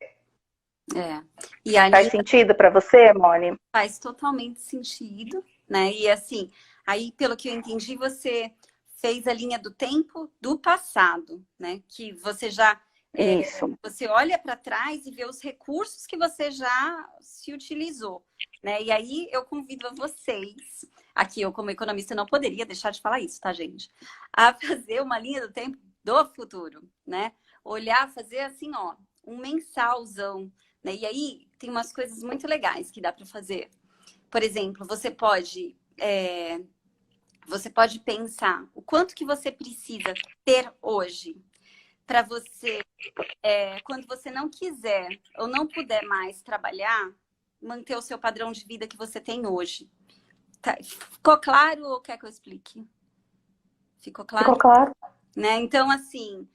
E ali faz sentido para você, Moni? Faz totalmente sentido, né? E assim, aí pelo que eu entendi, você fez a linha do tempo do passado, né? Que você já Isso. Você olha para trás e vê os recursos que você já se utilizou, né? E aí eu convido a vocês, aqui eu como economista não poderia deixar de falar isso, tá, gente? A fazer uma linha do tempo do futuro, né? Olhar, fazer assim, ó, um mensalzão, né? E aí tem umas coisas muito legais que dá para fazer. Por exemplo, você pode pensar o quanto que você precisa ter hoje para você, quando você não quiser ou não puder mais trabalhar, manter o seu padrão de vida que você tem hoje. Tá? Ficou claro ou quer que eu explique? Ficou claro? Ficou claro. Né? Então, assim,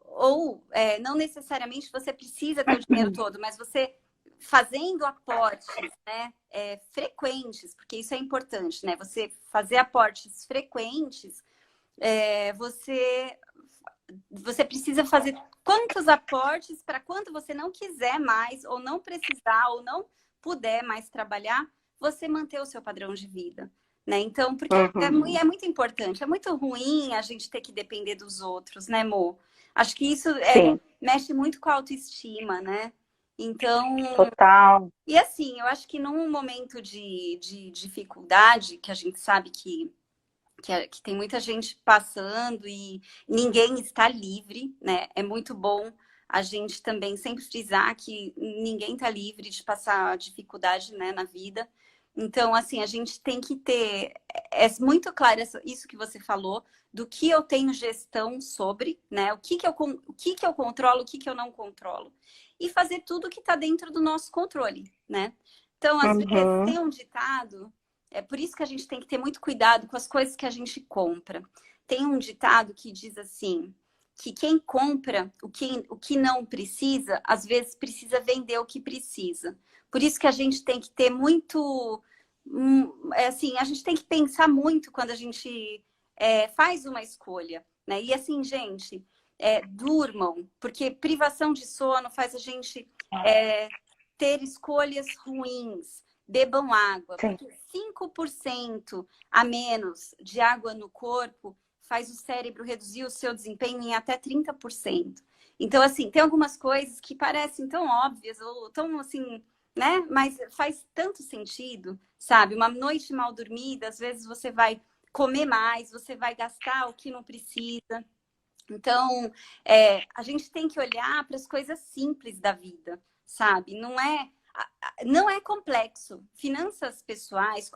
ou não necessariamente você precisa ter o dinheiro todo, mas você fazendo aportes, né, frequentes, porque isso é importante, né? Você fazer aportes frequentes, você precisa fazer quantos aportes para quando você não quiser mais, ou não precisar, ou não puder mais trabalhar, você manter o seu padrão de vida. Né? Então, porque é muito importante, é muito ruim a gente ter que depender dos outros, né, Mo? Acho que isso mexe muito com a autoestima, né? Então, total. E assim, eu acho que num momento de dificuldade, que a gente sabe que tem muita gente passando e ninguém está livre, né? É muito bom a gente também sempre frisar que ninguém está livre de passar dificuldade, né, na vida. Então, assim, a gente tem que ter... É muito claro isso que você falou, do que eu tenho gestão sobre, né? O que que eu controlo, o que que eu não controlo. E fazer tudo que está dentro do nosso controle, né? Então, às vezes, tem um ditado... É por isso que a gente tem que ter muito cuidado com as coisas que a gente compra. Tem um ditado que diz assim, que quem compra o que não precisa, às vezes precisa vender o que precisa. Por isso que a gente tem que ter muito... assim, a gente tem que pensar muito quando a gente faz uma escolha. Né? E assim, gente, durmam, porque privação de sono faz a gente ter escolhas ruins. Bebam água, porque 5% a menos de água no corpo faz o cérebro reduzir o seu desempenho em até 30%. Então, assim, tem algumas coisas que parecem tão óbvias ou tão assim, né? Mas faz tanto sentido, sabe? Uma noite mal dormida, às vezes você vai comer mais, você vai gastar o que não precisa. Então, a gente tem que olhar para as coisas simples da vida, sabe? Não é complexo. Finanças pessoais,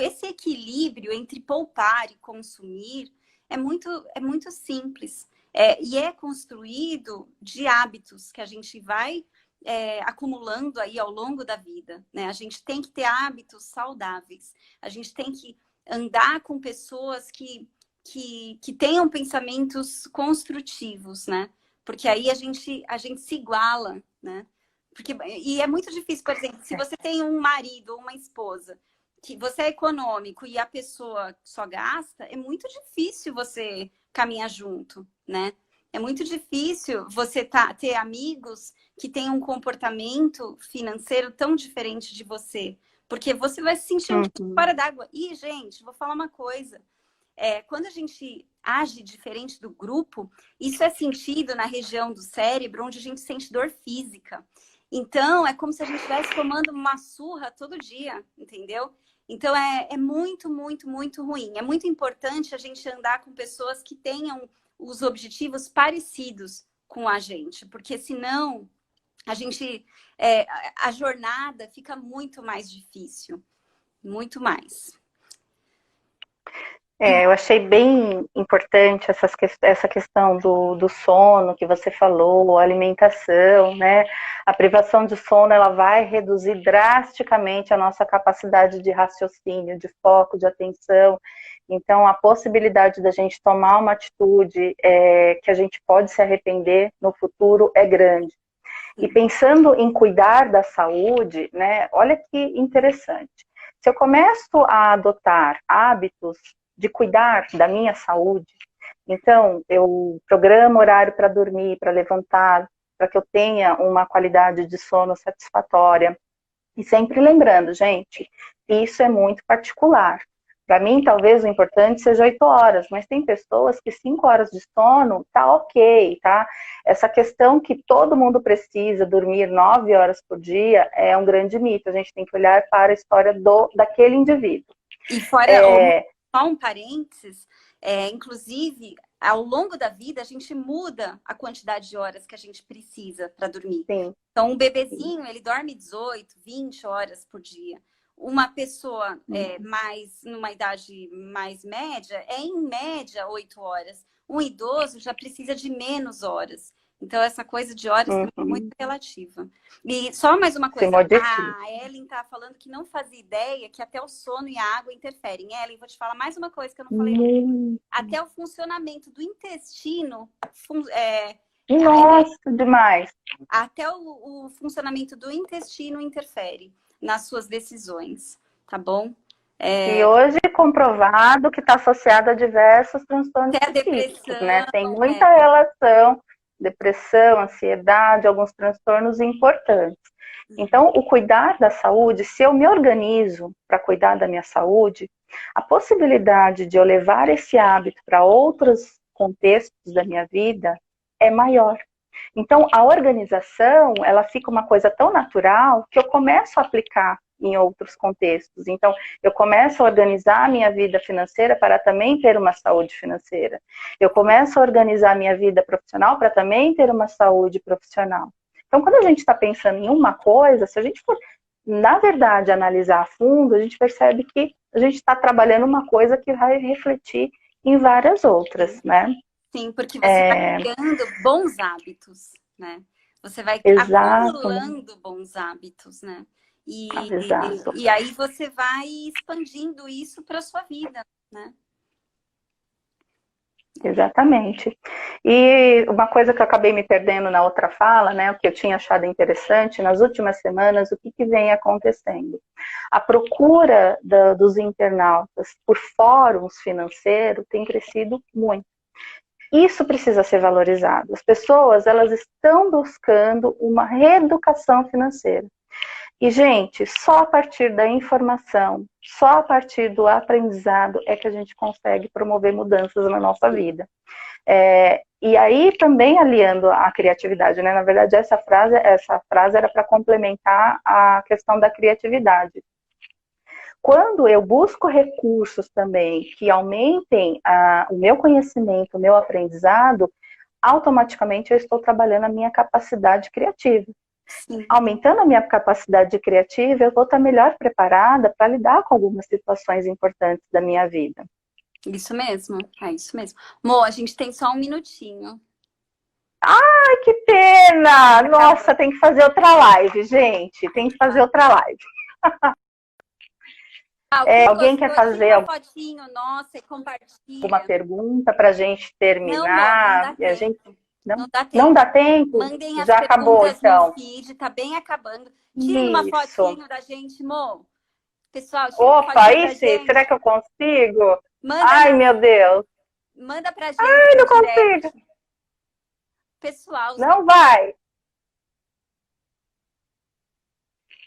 esse equilíbrio entre poupar e consumir é muito simples. E é construído de hábitos que a gente vai acumulando aí ao longo da vida. Né? A gente tem que ter hábitos saudáveis. A gente tem que andar com pessoas que tenham pensamentos construtivos, né? Porque aí a gente se iguala, né? E é muito difícil, por exemplo, se você tem um marido ou uma esposa que você é econômico e a pessoa só gasta, é muito difícil você caminhar junto, né? É muito difícil você ter amigos que tenham um comportamento financeiro tão diferente de você, porque você vai se sentir um fora d'água. E, gente, vou falar uma coisa. Quando a gente age diferente do grupo, isso é sentido na região do cérebro onde a gente sente dor física. Então, é como se a gente estivesse tomando uma surra todo dia, entendeu? Então, é muito, muito, muito ruim. É muito importante a gente andar com pessoas que tenham os objetivos parecidos com a gente, porque senão a jornada fica muito mais difícil. Muito mais. Eu achei bem importante essa questão do sono que você falou, alimentação, né? A privação de sono, ela vai reduzir drasticamente a nossa capacidade de raciocínio, de foco, de atenção. Então, a possibilidade da gente tomar uma atitude que a gente pode se arrepender no futuro é grande. E pensando em cuidar da saúde, né? Olha que interessante. Se eu começo a adotar hábitos de cuidar da minha saúde, então eu programo horário para dormir, para levantar, para que eu tenha uma qualidade de sono satisfatória. E sempre lembrando, gente, isso é muito particular. Para mim, talvez o importante seja 8 horas, mas tem pessoas que 5 horas de sono tá ok, tá? Essa questão que todo mundo precisa dormir 9 horas por dia é um grande mito. A gente tem que olhar para a história daquele indivíduo. E fora, só um parênteses, inclusive, ao longo da vida, a gente muda a quantidade de horas que a gente precisa para dormir. Sim. Então, um bebezinho, ele dorme 18, 20 horas por dia. Uma pessoa numa idade mais média, em média 8 horas. Um idoso já precisa de menos horas. Então, essa coisa de horas é muito relativa. E só mais uma coisa. A Ellen tá falando que não fazia ideia que até o sono e a água interferem. Ellen, vou te falar mais uma coisa que eu não falei. Até o funcionamento do intestino... Nossa, demais! Até o funcionamento do intestino interfere nas suas decisões, tá bom? E hoje é comprovado que está associado a diversos transtornos psíquicos, né? Tem muita relação, depressão, ansiedade, alguns transtornos importantes. Então, o cuidar da saúde, se eu me organizo para cuidar da minha saúde, a possibilidade de eu levar esse hábito para outros contextos da minha vida é maior. Então, a organização, ela fica uma coisa tão natural que eu começo a aplicar em outros contextos. Então, eu começo a organizar a minha vida financeira para também ter uma saúde financeira. Eu começo a organizar a minha vida profissional para também ter uma saúde profissional. Então, quando a gente está pensando em uma coisa, se a gente for, na verdade, analisar a fundo, a gente percebe que a gente está trabalhando uma coisa que vai refletir em várias outras, né? Sim, porque você vai criando bons hábitos, né? Você vai acumulando bons hábitos, né? E aí você vai expandindo isso para a sua vida, né? Exatamente. E uma coisa que eu acabei me perdendo na outra fala, né, o que eu tinha achado interessante, nas últimas semanas, o que vem acontecendo? A procura dos internautas por fóruns financeiros tem crescido muito. Isso precisa ser valorizado. As pessoas, elas estão buscando uma reeducação financeira. E, gente, só a partir da informação, só a partir do aprendizado é que a gente consegue promover mudanças na nossa vida. E aí também aliando a criatividade, né? Na verdade, essa frase era para complementar a questão da criatividade. Quando eu busco recursos também que aumentem o meu conhecimento, o meu aprendizado, automaticamente eu estou trabalhando a minha capacidade criativa. Sim. Aumentando a minha capacidade criativa, eu vou estar melhor preparada para lidar com algumas situações importantes da minha vida. Isso mesmo, é isso mesmo. Mo, a gente tem só um minutinho. Ai, que pena! Nossa, tem que fazer outra live, gente. Tem que fazer outra live. Alguém quer fazer uma fotinho nossa e compartilha. Uma pergunta para a gente terminar? Não, e a gente não dá tempo. Não dá tempo? Mandem as Já acabou, então. No feed, tá bem acabando. Tira uma fotinho da gente, Mo. Pessoal, tira Opa, aí sim, será que eu consigo? Ai, meu Deus. Manda pra gente. Ai, não consigo. Pessoal. Não vai.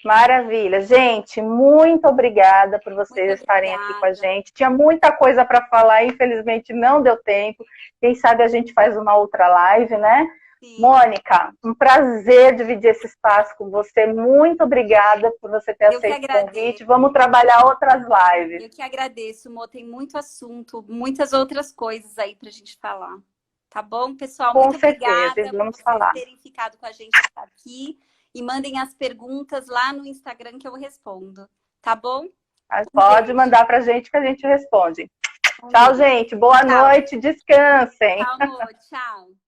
Maravilha. Gente, muito obrigada por vocês estarem aqui com a gente. Tinha muita coisa para falar, infelizmente não deu tempo. Quem sabe a gente faz uma outra live, né? Sim. Mônica, um prazer dividir esse espaço com você. Muito obrigada por você ter aceito o convite. Vamos trabalhar outras lives. Eu que agradeço, Mo. Tem muito assunto, muitas outras coisas aí para a gente falar. Tá bom, pessoal? Muito obrigada vamos falar. Por terem ficado com a gente aqui. E mandem as perguntas lá no Instagram que eu respondo. Tá bom? Pode mandar pra gente que a gente responde. Tchau, gente. Boa noite. Descansem. Tchau, amor. Tchau.